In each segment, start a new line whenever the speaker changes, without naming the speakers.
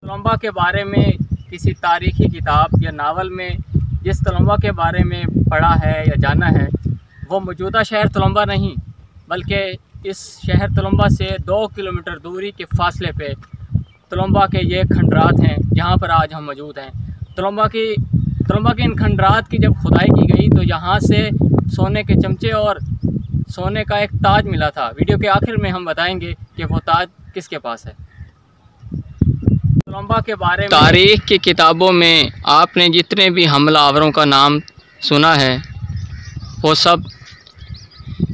तलम्बा के बारे में किसी तारीख़ी किताब या नावल में जिस तलम्बा के बारे में पढ़ा है या जाना है, वो मौजूदा शहर तलम्बा नहीं, बल्कि इस शहर तलम्बा से 2 किलोमीटर दूरी के फासले पे तलम्बा के ये खंडरात हैं जहाँ पर आज हम मौजूद हैं। तलम्बा के इन खंडरात की जब खुदाई की गई तो यहाँ से सोने के चमचे और सोने का एक ताज मिला था। वीडियो के आखिर में हम बताएंगे कि वो ताज किसके पास है। तलम्बा के बारे में तारीख़ की किताबों में आपने जितने भी हमलावरों का नाम सुना है वो सब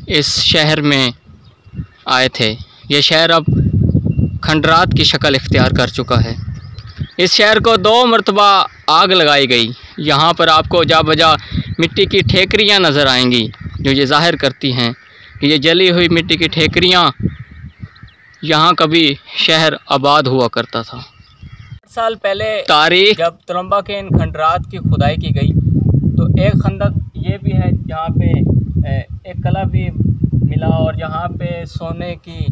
इस शहर में आए थे। ये शहर अब खंडरात की शक्ल इख्तियार कर चुका है। इस शहर को 2 मरतबा आग लगाई गई। यहाँ पर आपको जा बजा मिट्टी की ठेकरियाँ नज़र आएंगी जो ये ज़ाहिर करती हैं कि ये जली हुई मिट्टी की ठेकरियाँ यहाँ कभी शहर आबाद हुआ करता था। 8 साल पहले तारीख जब तलम्बा के इन खंडरात की खुदाई की गई तो एक खंदक ये भी है जहाँ पे एक कला भी मिला और यहाँ पे सोने की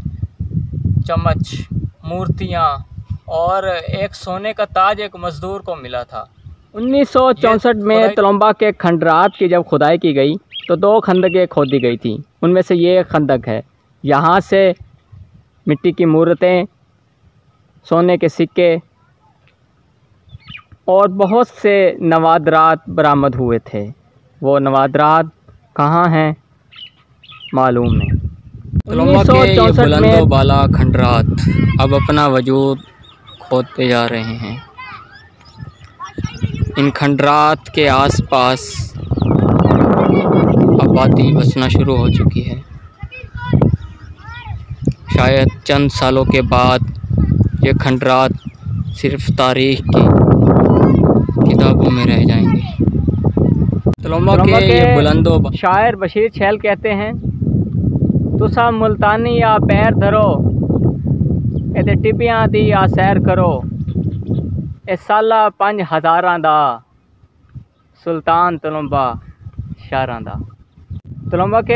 चम्मच, मूर्तियाँ और एक सोने का ताज एक मज़दूर को मिला था। 1964 में तलम्बा के खंडरात की जब खुदाई की गई तो 2 खंदकें खोदी गई थी। उनमें से ये एक खंदक है। यहाँ से मिट्टी की मूर्तें, सोने के सिक्के और बहुत से नवादरात बरामद हुए थे। वो नवादरात कहाँ हैं मालूम नहीं। तलम्बा के ये बुलंदो बाला खंडरात अब अपना वजूद खोते जा रहे हैं। इन खंडरात के आसपास आबादी बसना शुरू हो चुकी है। शायद चंद सालों के बाद ये खंडरात सिर्फ तारीख़ की किताबों में रह जाएंगे। तलम्बा के ये बुलंदो शायर बशीर छैल कहते हैं, तुसा मुल्तानी आ पैर धरो ए टिबियां दी आ सैर करो, ए साला 5000 दा सुल्तान तलम्बा शहरां दा। तलम्बा के